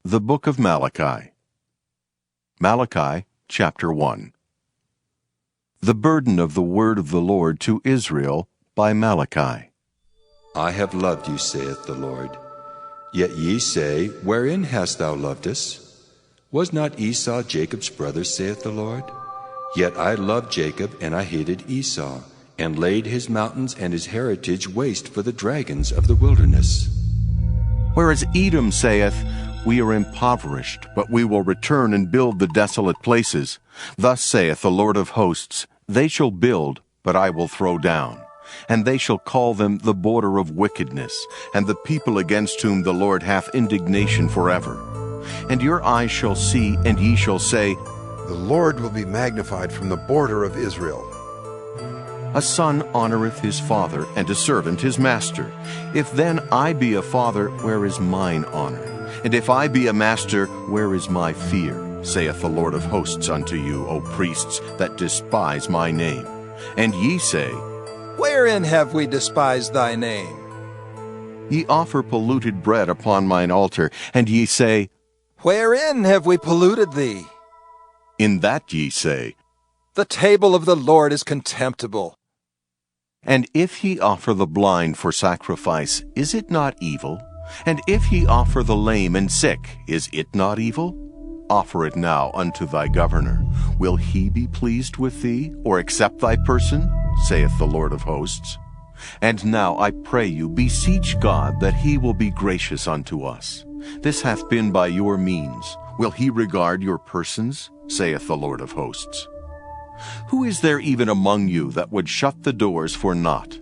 The Book of Malachi. Malachi, chapter 1. The burden of the word of the Lord to Israel by Malachi. I have loved you, saith the Lord. Yet ye say, Wherein hast thou loved us? Was not Esau Jacob's brother, saith the Lord? Yet I loved Jacob, and I hated Esau, and laid his mountains and his heritage waste for the dragons of the wilderness. Whereas Edom saith, We are impoverished, but we will return and build the desolate places. Thus saith the Lord of hosts, They shall build, but I will throw down. And they shall call them the border of wickedness, and the people against whom the Lord hath indignation forever. And your eyes shall see, and ye shall say, The Lord will be magnified from the border of Israel. A son honoreth his father, and a servant his master. If then I be a father, where is mine honor? And if I be a master, where is my fear? Saith the Lord of hosts unto you, O priests, that despise my name. And ye say, Wherein have we despised thy name? Ye offer polluted bread upon mine altar, and ye say, Wherein have we polluted thee? In that ye say, The table of the Lord is contemptible. And if ye offer the blind for sacrifice, is it not evil? And if ye offer the lame and sick, is it not evil? Offer it now unto thy governor. Will he be pleased with thee, or accept thy person? Saith the Lord of hosts. And now I pray you, beseech God that he will be gracious unto us. This hath been by your means. Will he regard your persons? Saith the Lord of hosts. Who is there even among you that would shut the doors for naught?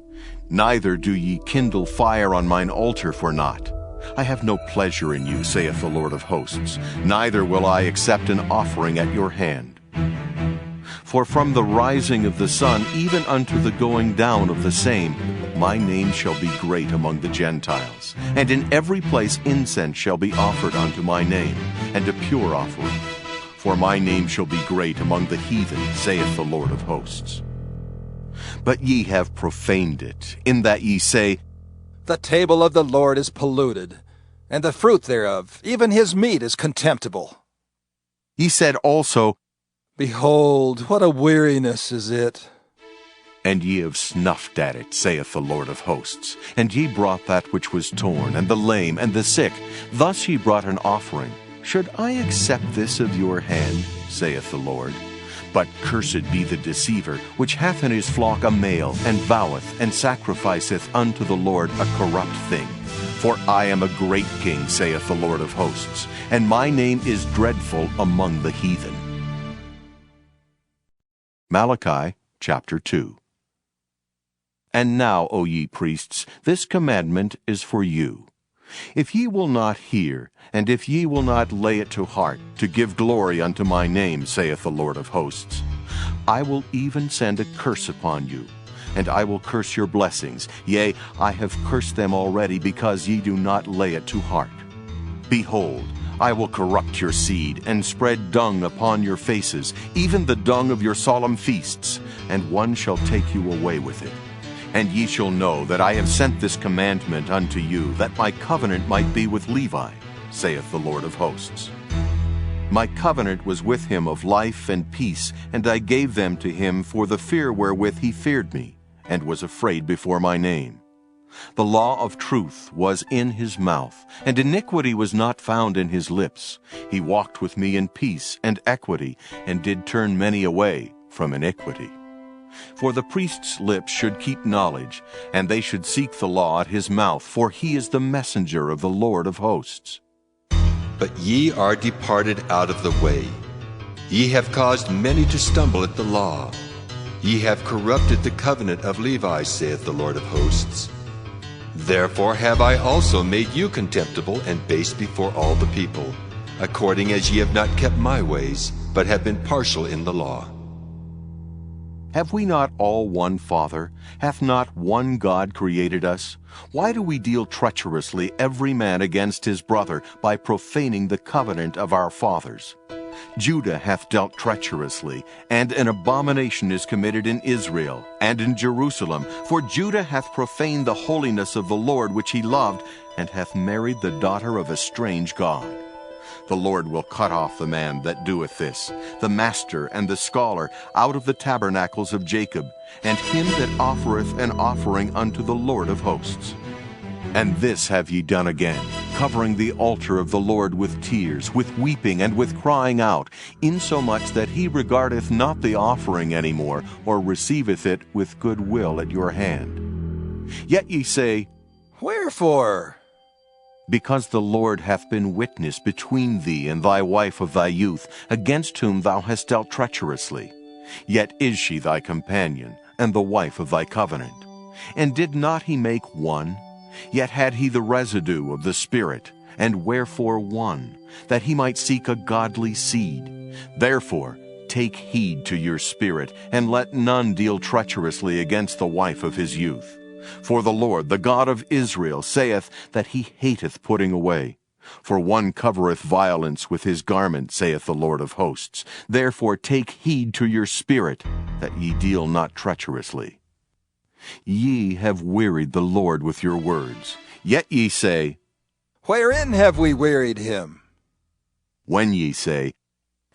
Neither do ye kindle fire on mine altar for naught. I have no pleasure in you, saith the Lord of hosts, neither will I accept an offering at your hand. For from the rising of the sun even unto the going down of the same, my name shall be great among the Gentiles, and in every place incense shall be offered unto my name, and a pure offering. For my name shall be great among the heathen, saith the Lord of hosts. But ye have profaned it, in that ye say, The table of the Lord is polluted, and the fruit thereof, even his meat, is contemptible. Ye said also, Behold, what a weariness is it! And ye have snuffed at it, saith the Lord of hosts. And ye brought that which was torn, and the lame, and the sick. Thus ye brought an offering. Should I accept this of your hand, saith the Lord? But cursed be the deceiver, which hath in his flock a male, and voweth, and sacrificeth unto the Lord a corrupt thing. For I am a great king, saith the Lord of hosts, and my name is dreadful among the heathen. Malachi, chapter 2. And now, O ye priests, this commandment is for you. If ye will not hear, and if ye will not lay it to heart, to give glory unto my name, saith the Lord of hosts, I will even send a curse upon you, and I will curse your blessings. Yea, I have cursed them already, because ye do not lay it to heart. Behold, I will corrupt your seed, and spread dung upon your faces, even the dung of your solemn feasts, and one shall take you away with it. And ye shall know that I have sent this commandment unto you, that my covenant might be with Levi, saith the Lord of hosts. My covenant was with him of life and peace, and I gave them to him for the fear wherewith he feared me, and was afraid before my name. The law of truth was in his mouth, and iniquity was not found in his lips. He walked with me in peace and equity, and did turn many away from iniquity. For the priest's lips should keep knowledge, and they should seek the law at his mouth, for he is the messenger of the Lord of hosts. But ye are departed out of the way. Ye have caused many to stumble at the law. Ye have corrupted the covenant of Levi, saith the Lord of hosts. Therefore have I also made you contemptible and base before all the people, according as ye have not kept my ways, but have been partial in the law. Have we not all one Father? Hath not one God created us? Why do we deal treacherously every man against his brother, by profaning the covenant of our fathers? Judah hath dealt treacherously, and an abomination is committed in Israel and in Jerusalem. For Judah hath profaned the holiness of the Lord which he loved, and hath married the daughter of a strange god. The Lord will cut off the man that doeth this, the master and the scholar, out of the tabernacles of Jacob, and him that offereth an offering unto the Lord of hosts. And this have ye done again, covering the altar of the Lord with tears, with weeping, and with crying out, insomuch that he regardeth not the offering any more, or receiveth it with good will at your hand. Yet ye say, Wherefore? Because the Lord hath been witness between thee and thy wife of thy youth, against whom thou hast dealt treacherously. Yet is she thy companion, and the wife of thy covenant. And did not he make one? Yet had he the residue of the Spirit, and wherefore one? That he might seek a godly seed. Therefore take heed to your spirit, and let none deal treacherously against the wife of his youth. For the Lord, the God of Israel, saith that he hateth putting away. For one covereth violence with his garment, saith the Lord of hosts. Therefore take heed to your spirit, that ye deal not treacherously. Ye have wearied the Lord with your words. Yet ye say, Wherein have we wearied him? When ye say,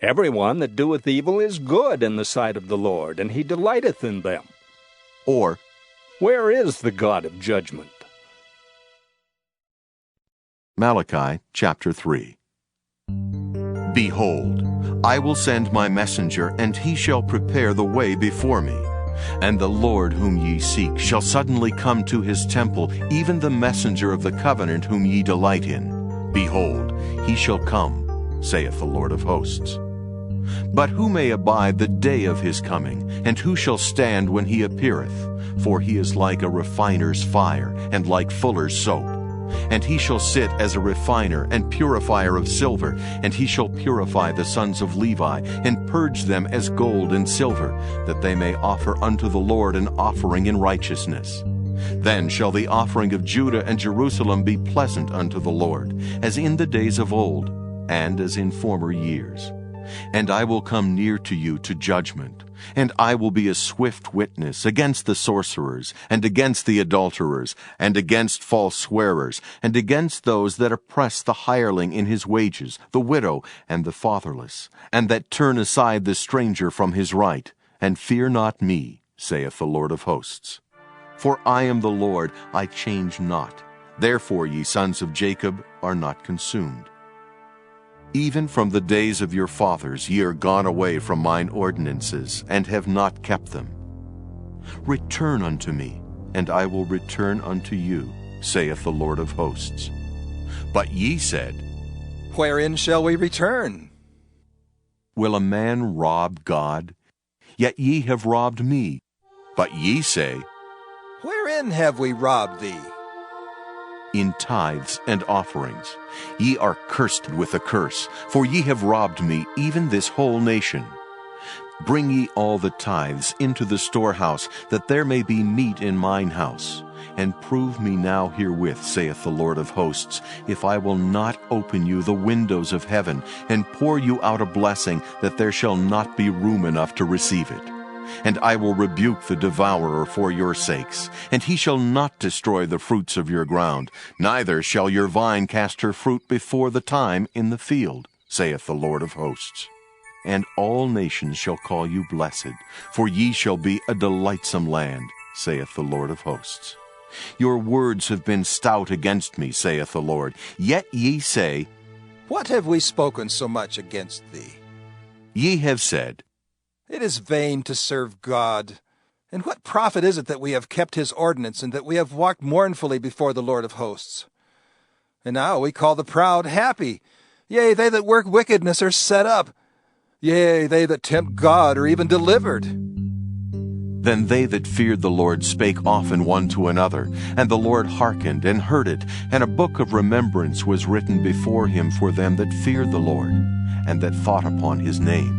Every one that doeth evil is good in the sight of the Lord, and he delighteth in them. or Where is the God of judgment? Malachi chapter 3. Behold, I will send my messenger, and he shall prepare the way before me. And the Lord whom ye seek shall suddenly come to his temple, even the messenger of the covenant whom ye delight in. Behold, he shall come, saith the Lord of hosts. But who may abide the day of his coming, and who shall stand when he appeareth? For he is like a refiner's fire, and like fuller's soap. And he shall sit as a refiner and purifier of silver, and he shall purify the sons of Levi, and purge them as gold and silver, that they may offer unto the Lord an offering in righteousness. Then shall the offering of Judah and Jerusalem be pleasant unto the Lord, as in the days of old, and as in former years. And I will come near to you to judgment, and I will be a swift witness against the sorcerers, and against the adulterers, and against false swearers, and against those that oppress the hireling in his wages, the widow, and the fatherless, and that turn aside the stranger from his right. And fear not me, saith the Lord of hosts. For I am the Lord, I change not. Therefore ye sons of Jacob are not consumed. Even from the days of your fathers ye are gone away from mine ordinances, and have not kept them. Return unto me, and I will return unto you, saith the Lord of hosts. But ye said, Wherein shall we return? Will a man rob God? Yet ye have robbed me. But ye say, Wherein have we robbed thee? In tithes and offerings. Ye are cursed with a curse, for ye have robbed me, even this whole nation. Bring ye all the tithes into the storehouse, that there may be meat in mine house. And prove me now herewith, saith the Lord of hosts, if I will not open you the windows of heaven, and pour you out a blessing, that there shall not be room enough to receive it. And I will rebuke the devourer for your sakes, and he shall not destroy the fruits of your ground, neither shall your vine cast her fruit before the time in the field, saith the Lord of hosts. And all nations shall call you blessed, for ye shall be a delightsome land, saith the Lord of hosts. Your words have been stout against me, saith the Lord. Yet ye say, What have we spoken so much against thee? Ye have said, It is vain to serve God. And what profit is it that we have kept his ordinance, and that we have walked mournfully before the Lord of hosts? And now we call the proud happy. Yea, they that work wickedness are set up. Yea, they that tempt God are even delivered. Then they that feared the Lord spake often one to another, and the Lord hearkened and heard it, and a book of remembrance was written before him for them that feared the Lord, and that thought upon his name.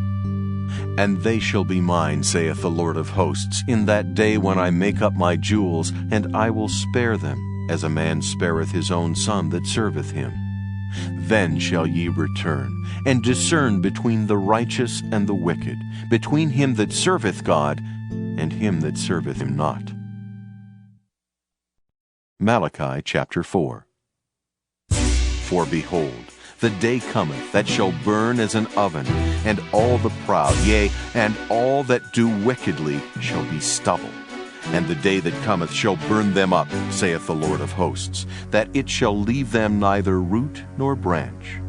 And they shall be mine, saith the Lord of hosts, in that day when I make up my jewels, and I will spare them, as a man spareth his own son that serveth him. Then shall ye return, and discern between the righteous and the wicked, between him that serveth God, and him that serveth him not. Malachi chapter 4. For behold, The day cometh that shall burn as an oven, and all the proud, yea, and all that do wickedly, shall be stubble. And the day that cometh shall burn them up, saith the Lord of hosts, that it shall leave them neither root nor branch.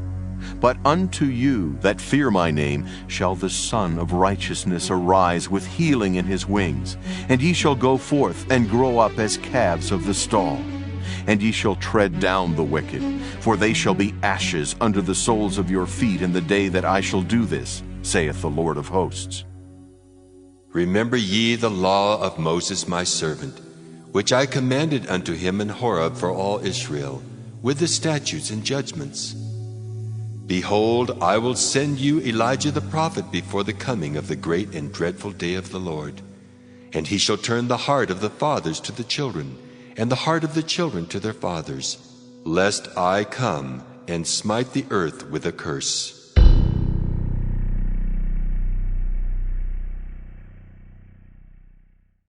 But unto you that fear my name shall the Son of Righteousness arise with healing in his wings, and ye shall go forth and grow up as calves of the stall. And ye shall tread down the wicked, for they shall be ashes under the soles of your feet in the day that I shall do this, saith the Lord of hosts. Remember ye the law of Moses my servant, which I commanded unto him in Horeb for all Israel, with the statutes and judgments. Behold, I will send you Elijah the prophet before the coming of the great and dreadful day of the Lord. And he shall turn the heart of the fathers to the children, and the heart of the children to their fathers, lest I come and smite the earth with a curse.